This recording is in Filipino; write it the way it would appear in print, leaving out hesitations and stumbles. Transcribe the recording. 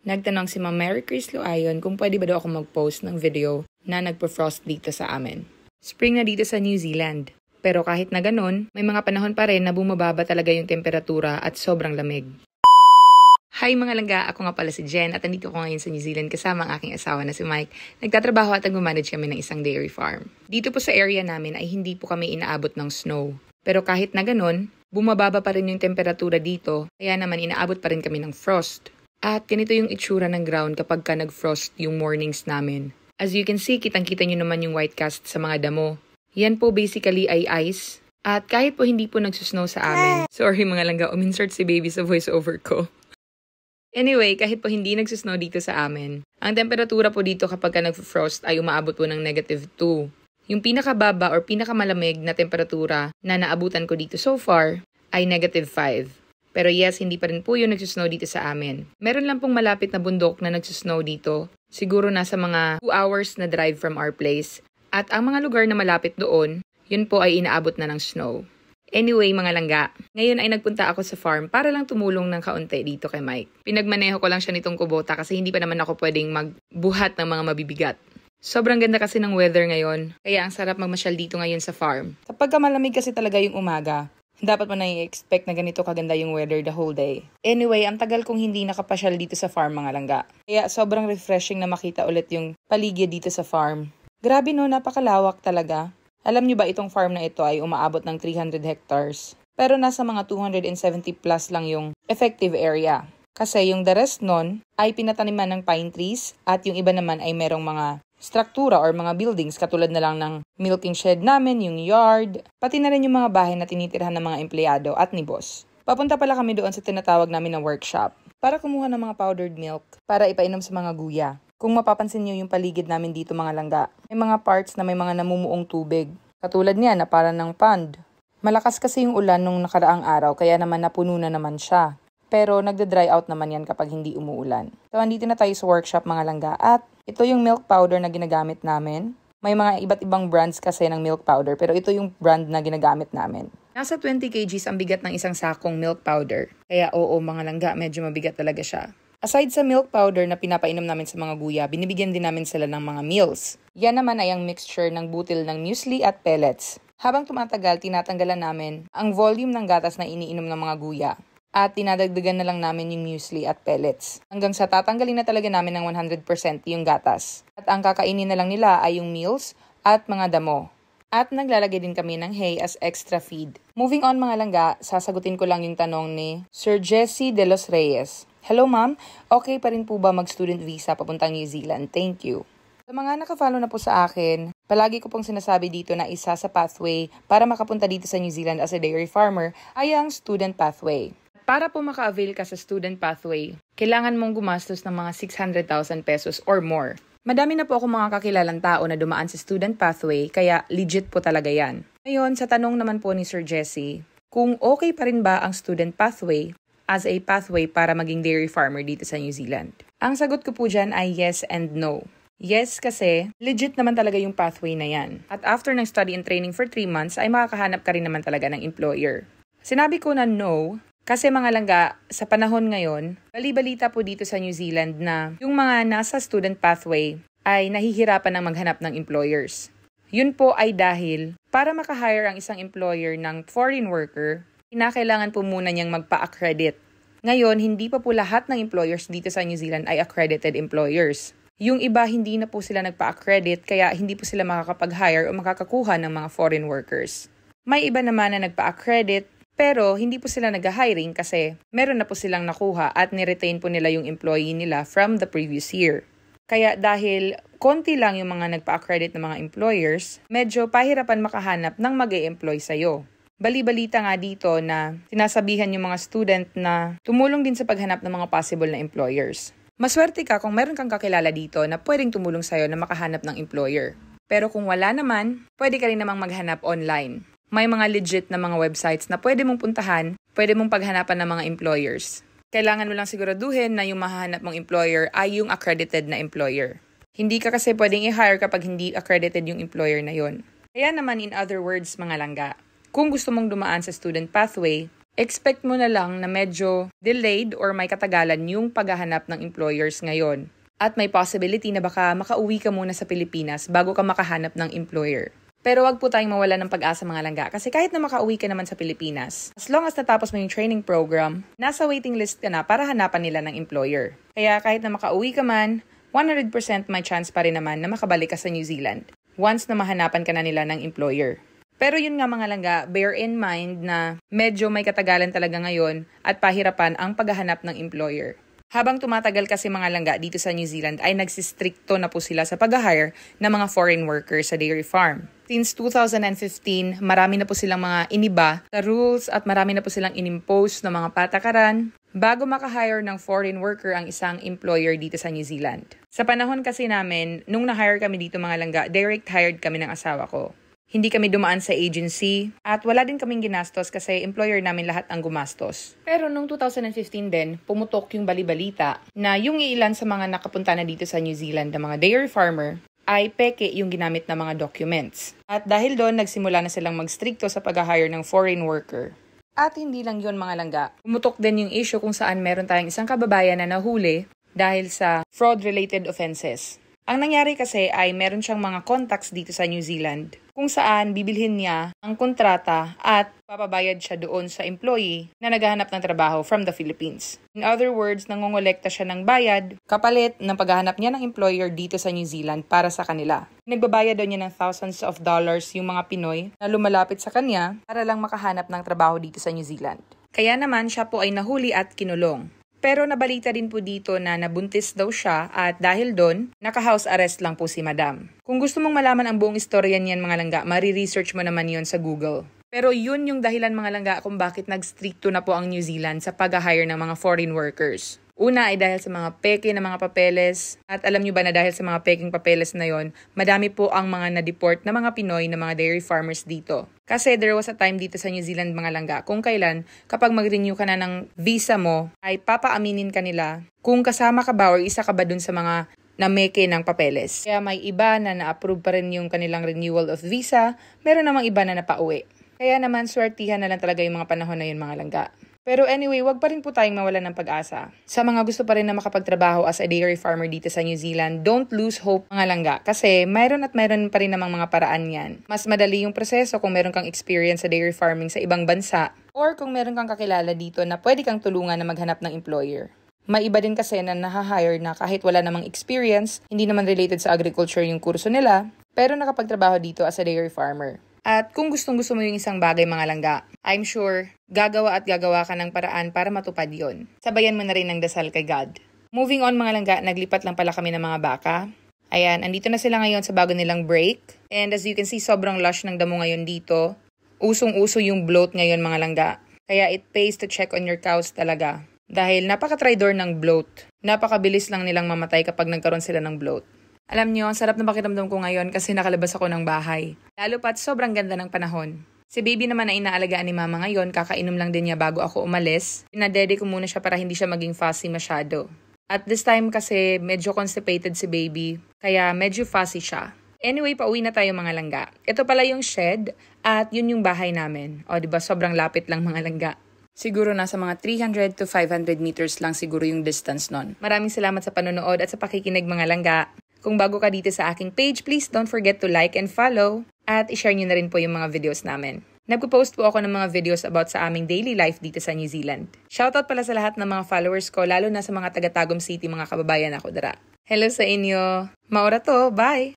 Nagtanong si Ma'am Mary Chris Loayon kung pwede ba daw ako mag-post ng video na nagpo-frost dito sa amin. Spring na dito sa New Zealand. Pero kahit na ganun, may mga panahon pa rin na bumababa talaga yung temperatura at sobrang lamig. Hi mga langga, ako nga pala si Jen at nandito ko ngayon sa New Zealand kasama ang aking asawa na si Mike. Nagtatrabaho at nag-manage kami ng isang dairy farm. Dito po sa area namin ay hindi po kami inaabot ng snow. Pero kahit na ganun, bumababa pa rin yung temperatura dito, kaya naman inaabot pa rin kami ng frost. At ganito yung itsura ng ground kapag ka nag-frost yung mornings namin. As you can see, kitang-kita nyo naman yung white cast sa mga damo. Yan po basically ay ice. At kahit po hindi po nagsusnow sa amin. Sorry mga langga, uminsert si baby sa voiceover ko. Anyway, kahit po hindi nagsusnow dito sa amin, ang temperatura po dito kapag ka nag-frost ay umaabot po ng -2. Yung pinakababa or pinakamalamig na temperatura na naabutan ko dito so far ay -5. Pero yes, hindi pa rin po yung nagsusnow dito sa amin. Meron lang pong malapit na bundok na nagsusnow dito. Siguro nasa mga 2 hours na drive from our place. At ang mga lugar na malapit doon, yun po ay inaabot na ng snow. Anyway, mga langga, ngayon ay nagpunta ako sa farm para lang tumulong ng kaunti dito kay Mike. Pinagmaneho ko lang siya nitong kubota kasi hindi pa naman ako pwedeng magbuhat ng mga mabibigat. Sobrang ganda kasi ng weather ngayon, kaya ang sarap magmasyal dito ngayon sa farm. Kapag malamig kasi talaga yung umaga, dapat mo na i-expect na ganito kaganda yung weather the whole day. Anyway, ang tagal kong hindi nakapasyal dito sa farm mga langga. Kaya sobrang refreshing na makita ulit yung paligid dito sa farm. Grabe no, napakalawak talaga. Alam nyo ba itong farm na ito ay umaabot ng 300 hectares. Pero nasa mga 270 plus lang yung effective area. Kasi yung the rest nun ay pinataniman ng pine trees at yung iba naman ay merong mga struktura or mga buildings katulad na lang ng milking shed namin, yung yard, pati na rin yung mga bahay na tinitirhan ng mga empleyado at ni boss. Papunta pala kami doon sa tinatawag namin na workshop para kumuha ng mga powdered milk para ipainom sa mga guya. Kung mapapansin niyo yung paligid namin dito mga langga, may mga parts na may mga namumuong tubig. Katulad niya na para ng pond. Malakas kasi yung ulan nung nakaraang araw kaya naman napuno na naman siya. Pero nagda-dry out naman yan kapag hindi umuulan. So, andito na tayo sa workshop mga langga at ito yung milk powder na ginagamit namin. May mga iba't ibang brands kasi ng milk powder pero ito yung brand na ginagamit namin. Nasa 20 kgs ang bigat ng isang sakong milk powder. Kaya oo mga langga, medyo mabigat talaga siya. Aside sa milk powder na pinapainom namin sa mga guya, binibigyan din namin sila ng mga meals. Yan naman ay ang mixture ng butil ng muesli at pellets. Habang tumatagal, tinatanggalan namin ang volume ng gatas na iniinom ng mga guya. At tinadagdagan na lang namin yung muesli at pellets. Hanggang sa tatanggalin na talaga namin ng 100% yung gatas. At ang kakainin na lang nila ay yung meals at mga damo. At naglalagay din kami ng hay as extra feed. Moving on mga langga, sasagutin ko lang yung tanong ni Sir Jesse de los Reyes. Hello ma'am, okay pa rin po ba mag-student visa papuntang New Zealand? Thank you. Sa mga nakafollow na po sa akin, palagi ko pong sinasabi dito na isa sa pathway para makapunta dito sa New Zealand as a dairy farmer ay ang student pathway. Para po maka-avail ka sa student pathway, kailangan mong gumastos ng mga 600,000 pesos or more. Madami na po ako mga kakilalang tao na dumaan sa student pathway, kaya legit po talaga yan. Ngayon, sa tanong naman po ni Sir Jesse, kung okay pa rin ba ang student pathway as a pathway para maging dairy farmer dito sa New Zealand? Ang sagot ko po dyan ay yes and no. Yes kasi legit naman talaga yung pathway na yan. At after ng study and training for 3 months ay makakahanap ka rin naman talaga ng employer. Sinabi ko na no kasi mga langga, sa panahon ngayon, bali-balita po dito sa New Zealand na yung mga nasa student pathway ay nahihirapan ng maghanap ng employers. Yun po ay dahil para makahire ang isang employer ng foreign worker, kinakailangan po muna niyang magpa-accredit. Ngayon, hindi pa po lahat ng employers dito sa New Zealand ay accredited employers. Yung iba, hindi na po sila nagpa-accredit kaya hindi po sila makakapag-hire o makakakuha ng mga foreign workers. May iba naman na nagpa-accredit pero hindi po sila nag-hiring kasi meron na po silang nakuha at niretain po nila yung employee nila from the previous year. Kaya dahil konti lang yung mga nagpa-accredit ng mga employers, medyo pahirapan makahanap ng mag-e-employ sa'yo. Bali-balita nga dito na sinasabihan yung mga student na tumulong din sa paghanap ng mga possible na employers. Maswerte ka kung meron kang kakilala dito na pwedeng tumulong sa'yo na makahanap ng employer. Pero kung wala naman, pwede ka rin namang maghanap online. May mga legit na mga websites na pwede mong puntahan, pwede mong paghanapan ng mga employers. Kailangan mo lang siguraduhin na yung mahahanap mong employer ay yung accredited na employer. Hindi ka kasi pwedeng i-hire kapag hindi accredited yung employer na yon. Kaya naman in other words mga langga, kung gusto mong dumaan sa student pathway, expect mo na lang na medyo delayed or may katagalan yung paghahanap ng employers ngayon. At may possibility na baka makauwi ka muna sa Pilipinas bago ka makahanap ng employer. Pero wag po tayong mawala ng pag-asa mga langga kasi kahit na makauwi ka naman sa Pilipinas, as long as natapos mo yung training program, nasa waiting list ka na para hanapan nila ng employer. Kaya kahit na makauwi ka man, 100% may chance pa rin naman na makabalik ka sa New Zealand once na mahanapan ka na nila ng employer. Pero yun nga mga langga, bear in mind na medyo may katagalan talaga ngayon at pahirapan ang paghahanap ng employer. Habang tumatagal kasi mga langga dito sa New Zealand ay nagsistrikto na po sila sa pag-hire ng mga foreign workers sa dairy farm. Since 2015, marami na po silang mga iniba sa rules at marami na po silang inimpose ng mga patakaran bago maka-hire ng foreign worker ang isang employer dito sa New Zealand. Sa panahon kasi namin, nung na-hire kami dito mga langga, direct hired kami ng asawa ko. Hindi kami dumaan sa agency at wala din kaming ginastos kasi employer namin lahat ang gumastos. Pero nung 2015 din, pumutok yung balibalita na yung ilan sa mga nakapunta na dito sa New Zealand na mga dairy farmer ay peke yung ginamit na mga documents. At dahil doon, nagsimula na silang magstrikto sa pag-hire ng foreign worker. At hindi lang yun mga langga, pumutok din yung issue kung saan meron tayong isang kababayan na nahuli dahil sa fraud-related offenses. Ang nangyari kasi ay meron siyang mga contacts dito sa New Zealand kung saan bibilhin niya ang kontrata at papabayad siya doon sa employee na naghahanap ng trabaho from the Philippines. In other words, nangongolekta siya ng bayad kapalit ng paghahanap niya ng employer dito sa New Zealand para sa kanila. Nagbabayad daw niya ng thousands of dollars yung mga Pinoy na lumalapit sa kanya para lang makahanap ng trabaho dito sa New Zealand. Kaya naman siya po ay nahuli at kinulong. Pero nabalita din po dito na nabuntis daw siya at dahil doon, naka-house arrest lang po si Madam. Kung gusto mong malaman ang buong istorya niyan mga langga, mariresearch mo naman yon sa Google. Pero yun yung dahilan mga langga kung bakit nagstrikto na po ang New Zealand sa pag-hire ng mga foreign workers. Una ay dahil sa mga peke na mga papeles. At alam nyo ba na dahil sa mga peking papeles na yon, madami po ang mga na-deport na mga Pinoy na mga dairy farmers dito. Kasi there was a time dito sa New Zealand mga langga kung kailan kapag mag-renew ka na ng visa mo ay papaaminin ka nila kung kasama ka ba or isa ka ba dun sa mga nameke ng papeles. Kaya may iba na na-approve pa rin yung kanilang renewal of visa, meron namang iba na napauwi. Kaya naman swertihan na lang talaga yung mga panahon na yun mga langga. Pero anyway, wag pa rin po tayong mawalan ng pag-asa. Sa mga gusto pa rin na makapagtrabaho as a dairy farmer dito sa New Zealand, don't lose hope mga langga. Kasi mayroon pa rin namang mga paraan yan. Mas madali yung proseso kung meron kang experience sa dairy farming sa ibang bansa or kung meron kang kakilala dito na pwede kang tulungan na maghanap ng employer. May iba din kasi na naha-hire na kahit wala namang experience, hindi naman related sa agriculture yung kurso nila, pero nakapagtrabaho dito as a dairy farmer. At kung gustong-gusto mo yung isang bagay mga langga, I'm sure gagawa ka ng paraan para matupad yon. Sabayan mo na rin ng dasal kay God. Moving on mga langga, naglipat lang pala kami ng mga baka. Ayan, andito na sila ngayon sa bago nilang break. And as you can see, sobrang lush ng damo ngayon dito. Usong-uso yung bloat ngayon mga langga. Kaya it pays to check on your cows talaga. Dahil napaka-tridor ng bloat. Napakabilis lang nilang mamatay kapag nagkaroon sila ng bloat. Alam niyo, ang sarap na pakiramdam ko ngayon kasi nakalabas ako ng bahay. Lalo pat sobrang ganda ng panahon. Si baby naman na inaalagaan ni mama ngayon, kakainom lang din niya bago ako umalis. Pinadede ko muna siya para hindi siya maging fussy masyado. At this time kasi medyo constipated si baby, kaya medyo fussy siya. Anyway, pauwi na tayo mga langga. Ito pala yung shed at yun yung bahay namin. O diba, sobrang lapit lang mga langga. Siguro nasa mga 300 to 500 meters lang siguro yung distance nun. Maraming salamat sa panonood at sa pakikinig mga langga. Kung bago ka dito sa aking page, please don't forget to like and follow at i-share nyo na rin po yung mga videos namin. Nagpo-post po ako ng mga videos about sa aming daily life dito sa New Zealand. Shoutout pala sa lahat ng mga followers ko, lalo na sa mga taga-Tagum City mga kababayan ako dara. Hello sa inyo! Maura to, bye!